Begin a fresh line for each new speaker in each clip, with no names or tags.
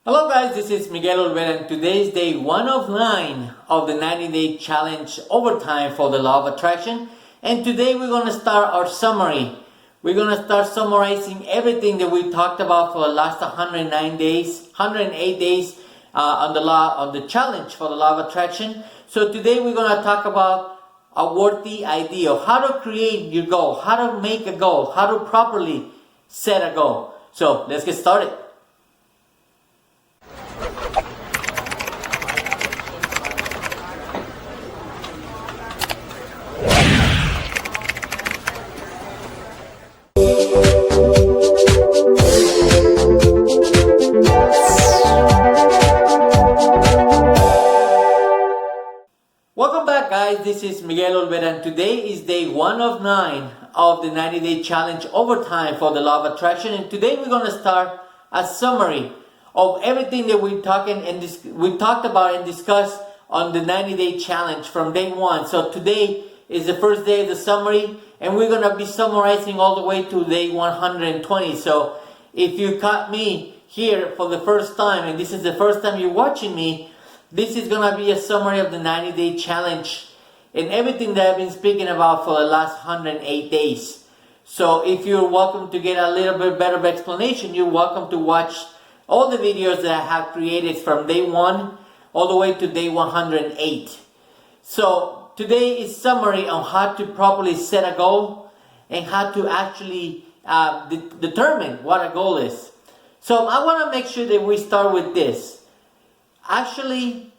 Hello guys, this is Miguel Olvera and today is day 1 of 9 of the 90-day challenge overtime for the law of attraction. And today we're going to start our summary. We're going to start summarizing everything that we talked about for the last 108 days on the challenge for the law of attraction. So today we're going to talk about a worthy ideal, how to create your goal, how to make a goal, how to properly set a goal. So let's get started. Welcome back guys, this is Miguel Olvera and today is day 1 of 9 of the 90-day challenge overtime for the law of attraction. And today we're going to start a summary of everything that we talked about and discussed on the 90-day challenge from day 1. So today is the first day of the summary and we're going to be summarizing all the way to day 120. So if you caught me here for the first time and this is the first time you're watching me, this is going to be a summary of the 90-day challenge and everything that I've been speaking about for the last 108 days. So if you're welcome to get a little bit better explanation, you're welcome to watch all the videos that I have created from day 1 all the way to day 108. So today is summary on how to properly set a goal and how to actually determine what a goal is. So I want to make sure that we start with this. Actually,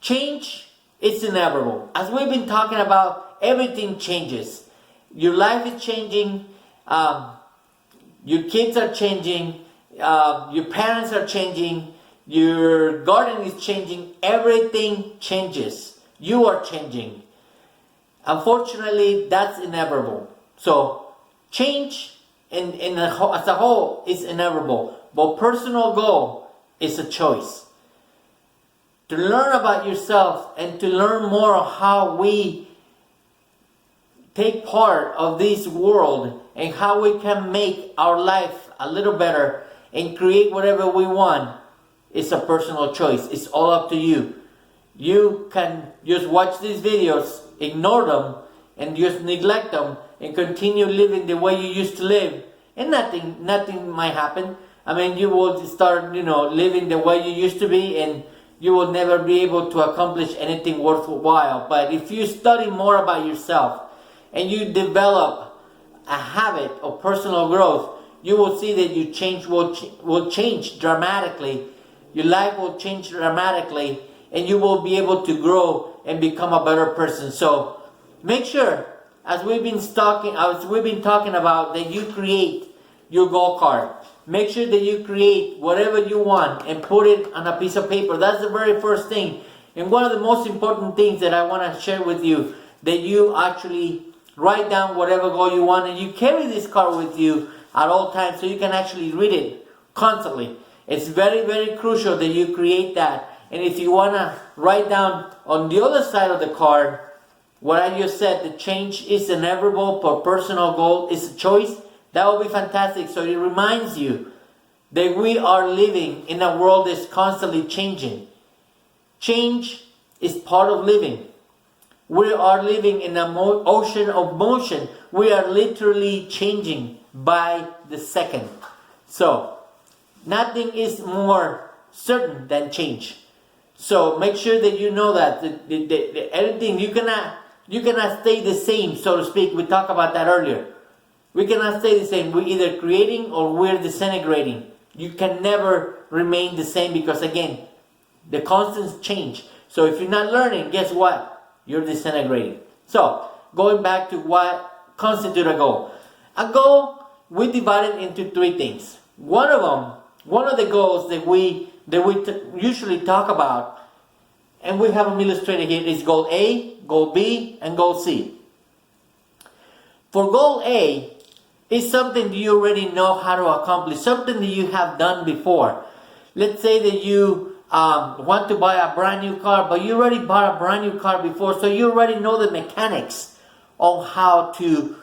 change is inevitable. As we've been talking about, everything changes. Your life is changing, your kids are changing, your parents are changing, your garden is changing, everything changes. You are changing. Unfortunately, that's inevitable. So, change as a whole is inevitable, but personal goal is a choice. To learn about yourself and to learn more on how we take part of this world and how we can make our life a little better and create whatever we want is a personal choice. It's all up to you. You can just watch these videos, ignore them, and just neglect them and continue living the way you used to live, and nothing might happen. I mean, you will start, living the way you used to be, and you will never be able to accomplish anything worthwhile. But if you study more about yourself and you develop a habit of personal growth, you will see that your change will change dramatically. Your life will change dramatically, and you will be able to grow and become a better person. So make sure, as we've been talking about, that you create your goal card. Make sure that you create whatever you want and put it on a piece of paper. That's the very first thing. And one of the most important things that I want to share with you, that you actually write down whatever goal you want and you carry this card with you at all times so you can actually read it constantly. It's very, very crucial that you create that. And if you want to write down on the other side of the card what I just said, the change is inevitable, but personal goal is a choice, that will be fantastic. So it reminds you that we are living in a world that's constantly changing. Change is part of living. We are living in an ocean of motion. We are literally changing by the second. So nothing is more certain than change. So make sure that you know that everything, you cannot stay the same, so to speak. We talked about that earlier. We cannot stay the same. We're either creating or we're disintegrating. You can never remain the same because, again, the constants change. So if you're not learning, guess what? You're disintegrating. So going back to what constitutes a goal. A goal, we divide it into 3 things. One of the goals that we usually talk about, and we have them illustrated here, is goal A, goal B, and goal C. For goal A, it's something that you already know how to accomplish, something that you have done before. Let's say that you want to buy a brand new car, but you already bought a brand new car before, so you already know the mechanics on how to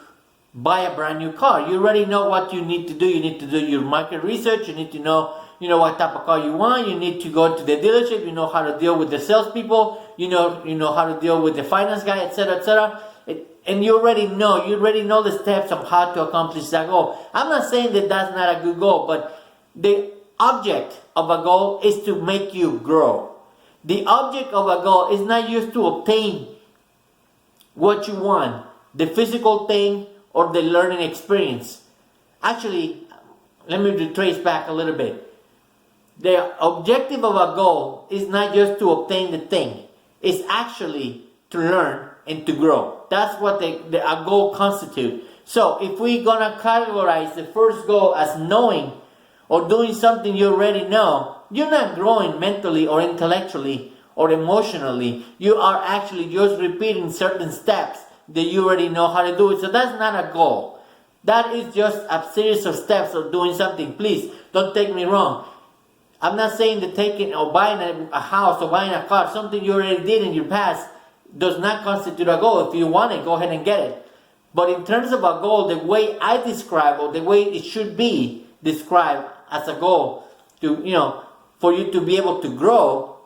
buy a brand new car. You already know what you need to do. You need to do your market research. You need to know you know what type of car you want. You need to go to the dealership. You know how to deal with the salespeople. You know how to deal with the finance guy, etc., etc. And you already know the steps of how to accomplish that goal. I'm not saying that that's not a good goal, but the object of a goal is to make you grow. The object of a goal is not just to obtain what you want, the physical thing or the learning experience. Actually, let me retrace back a little bit. The objective of a goal is not just to obtain the thing. It's actually to learn and to grow. That's what a goal constitutes. So if we're going to categorize the first goal as knowing or doing something you already know, you're not growing mentally or intellectually or emotionally. You are actually just repeating certain steps that you already know how to do it. So that's not a goal. That is just a series of steps of doing something. Please, don't take me wrong. I'm not saying that taking or buying a house or buying a car, something you already did in your past, does not constitute a goal. If you want it, go ahead and get it. But in terms of a goal, the way I describe or the way it should be described as a goal to, for you to be able to grow,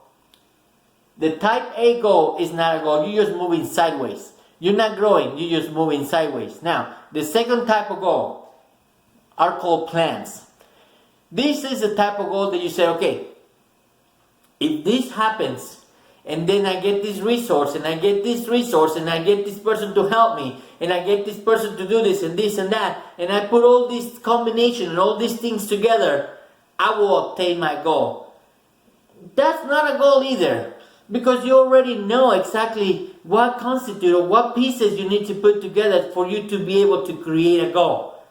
the type A goal is not a goal. You're just moving sideways. You're not growing. You're just moving sideways. Now, the second type of goal are called plans. This is the type of goal that you say, okay, if this happens, and then I get this resource, and I get this resource, and I get this person to help me, and I get this person to do this and that, and I put all this combination and all these things together, I will obtain my goal. That's not a goal either, because you already know exactly what constitutes or what pieces you need to put together for you to be able to create a goal.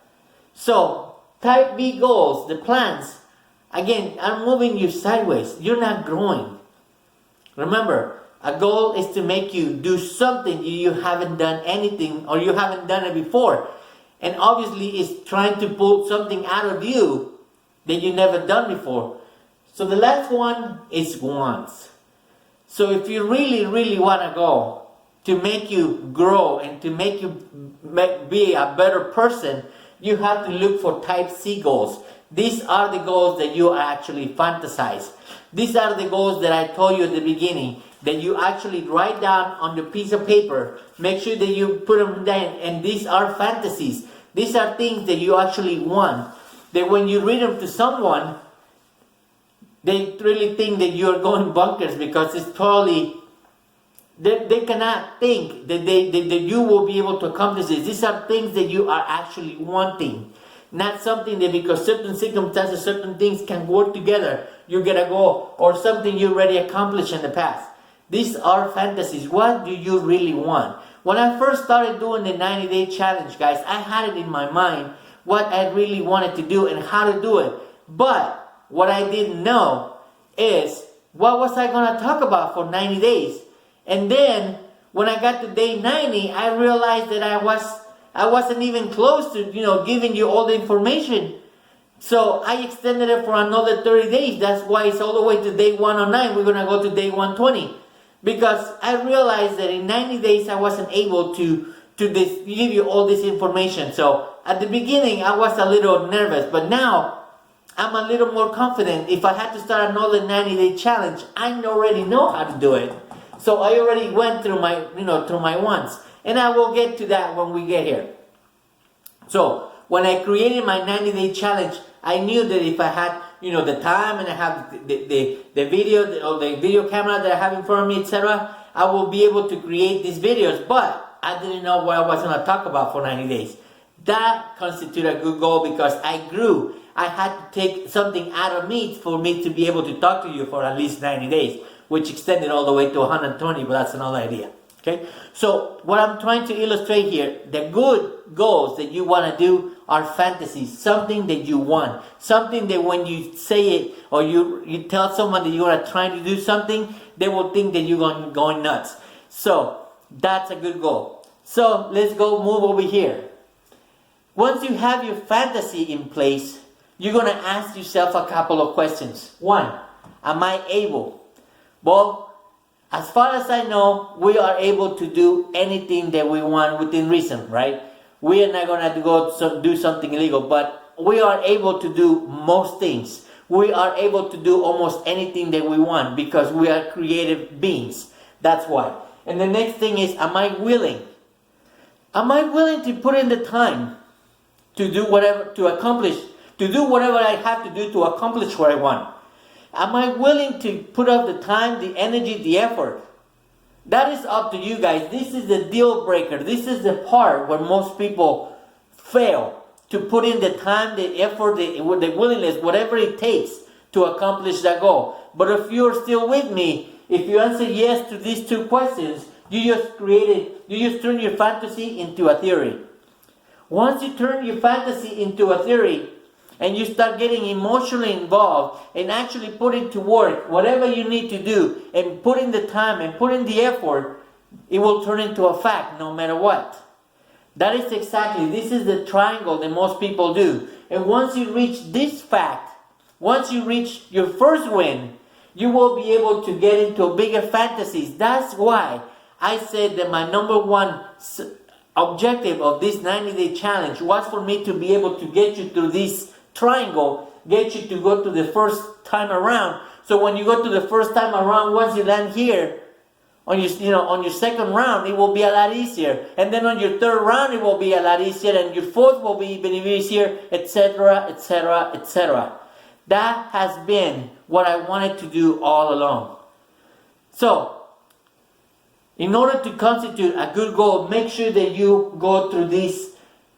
So, type B goals, the plans, again, are moving you sideways. You're not growing. Remember, a goal is to make you do something you haven't done anything or you haven't done it before. And obviously it's trying to pull something out of you that you never done before. So the last one is wants. So if you really, really want to go to make you grow and to make you be a better person, you have to look for type C goals. These are the goals that you actually fantasize. These are the goals that I told you at the beginning, that you actually write down on the piece of paper. Make sure that you put them down, and these are fantasies. These are things that you actually want. That when you read them to someone, they really think that you're going bonkers because it's totally, they cannot think that that you will be able to accomplish this. These are things that you are actually wanting. Not something that because certain circumstances, certain things can work together, you get a goal, or something you already accomplished in the past. These are fantasies. What do you really want? When I first started doing the 90-day challenge, guys, I had it in my mind what I really wanted to do and how to do it. But what I didn't know is what was I going to talk about for 90 days. And then when I got to day 90, I realized that I wasn't even close to, giving you all the information. So I extended it for another 30 days. That's why it's all the way to day 109. We're going to go to day 120. Because I realized that in 90 days I wasn't able to give you all this information. So at the beginning I was a little nervous. But now I'm a little more confident. If I had to start another 90-day challenge, I already know how to do it. So I already went through my wants. And I will get to that when we get here. So, when I created my 90-day challenge, I knew that if I had, the time and I have the video or the video camera that I have in front of me, etc., I will be able to create these videos. But I didn't know what I was going to talk about for 90 days. That constituted a good goal because I grew. I had to take something out of me for me to be able to talk to you for at least 90 days, which extended all the way to 120, but that's another idea. Okay, so what I'm trying to illustrate here, the good goals that you want to do are fantasies, something that you want, something that when you say it or you tell someone that you are trying to do something, they will think that you're going nuts. So that's a good goal. So let's go move over here. Once you have your fantasy in place, you're going to ask yourself a couple of questions. One, am I able? Well, as far as I know, we are able to do anything that we want within reason, right? We are not going to go do something illegal, but we are able to do most things. we are able to do almost anything that we want because we are creative beings. That's why. And the next thing is, am I willing? Am I willing to put in the time to do whatever, to do whatever I have to do to accomplish what I want? Am I willing to put up the time, the energy, the effort? That is up to you guys. This is the deal breaker. This is the part where most people fail to put in the time, the effort, the willingness, whatever it takes to accomplish that goal. But if you're still with me, if you answer yes to these two questions, you just turn your fantasy into a theory. Once you turn your fantasy into a theory and you start getting emotionally involved and actually put it to work, whatever you need to do, and put in the time and put in the effort, it will turn into a fact no matter what. That is exactly, this is the triangle that most people do. And once you reach this fact, once you reach your first win, you will be able to get into bigger fantasies. That's why I said that my number one objective of this 90-day challenge was for me to be able to get you through this triangle, get you to go to the first time around. So when you go to the first time around, once you land here, on your second round, it will be a lot easier. And then on your third round, it will be a lot easier. And your fourth will be even easier, etc., etc., etc. That has been what I wanted to do all along. So, in order to constitute a good goal, make sure that you go through this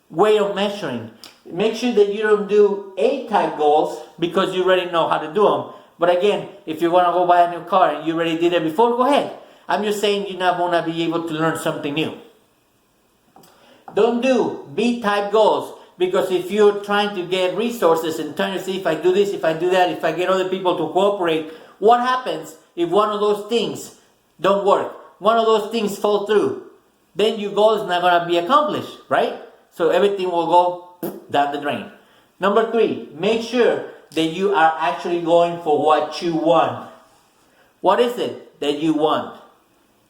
way of measuring. Make sure that you don't do A-type goals because you already know how to do them. But again, if you want to go buy a new car and you already did it before, go ahead. I'm just saying you're not going to be able to learn something new. Don't do B-type goals, because if you're trying to get resources and trying to see if I do this, if I do that, if I get other people to cooperate, what happens if one of those things don't work? One of those things fall through. Then your goal is not going to be accomplished, right? So everything will go down the drain. Number 3, make sure that you are actually going for what you want. What is it that you want?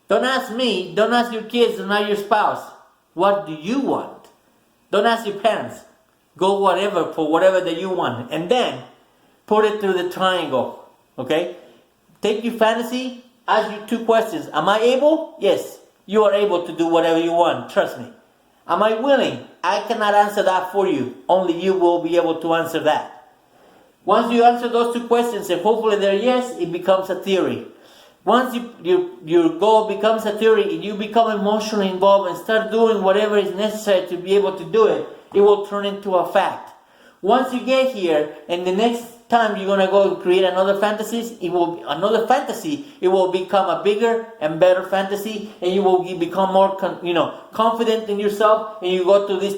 Don't ask me, don't ask your kids, don't ask your spouse. What do you want? Don't ask your parents. Go for whatever that you want. And then, put it through the triangle. Okay? Take your fantasy, ask you 2 questions. Am I able? Yes. You are able to do whatever you want. Trust me. Am I willing? I cannot answer that for you. Only you will be able to answer that. Once you answer those 2 questions, and hopefully they're yes, it becomes a theory. Once your goal becomes a theory and you become emotionally involved and start doing whatever is necessary to be able to do it, it will turn into a fact. Once you get here, and the next time you're going to go and create another fantasy, it will become a bigger and better fantasy, and you will become more confident in yourself, and you go through these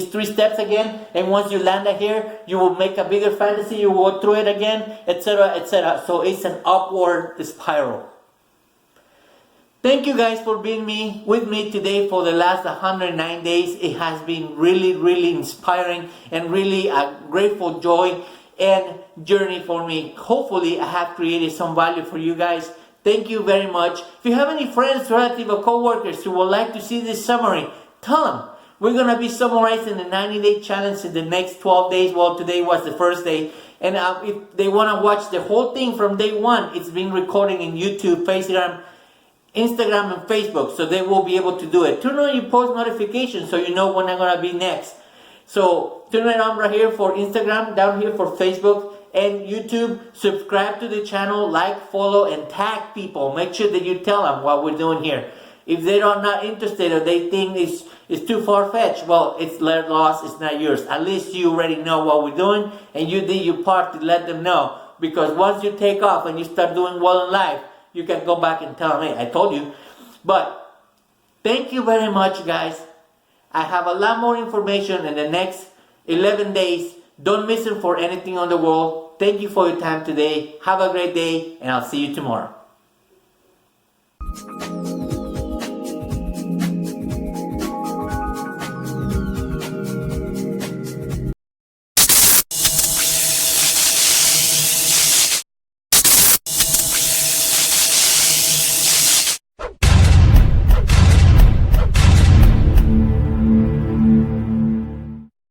3 steps again, and once you land here, you will make a bigger fantasy, you will go through it again, etc., etc. So it's an upward spiral. Thank you guys for being with me today for the last 109 days. It has been really, really inspiring and really a grateful joy and journey for me. Hopefully I have created some value for you guys. Thank you very much. If you have any friends, relatives, or co-workers who would like to see this summary, tell them. We're going to be summarizing the 90-day challenge in the next 12 days. Well, today was the first day. And if they want to watch the whole thing from day 1, it's being recorded in YouTube, Instagram, and Facebook. So they will be able to do it. Turn on your post notifications so you know when I'm going to be next. So turn it on right here for Instagram, down here for Facebook and YouTube. Subscribe to the channel, like, follow, and tag people. Make sure that you tell them what we're doing here. If they are not interested or they think it's too far-fetched, well, it's their loss, it's not yours. At least you already know what we're doing and you did your part to let them know. Because once you take off and you start doing well in life, you can go back and tell them, hey, I told you. But thank you very much, guys. I have a lot more information in the next 11 days. Don't miss it for anything on the world. Thank you for your time today. Have a great day, and I'll see you tomorrow.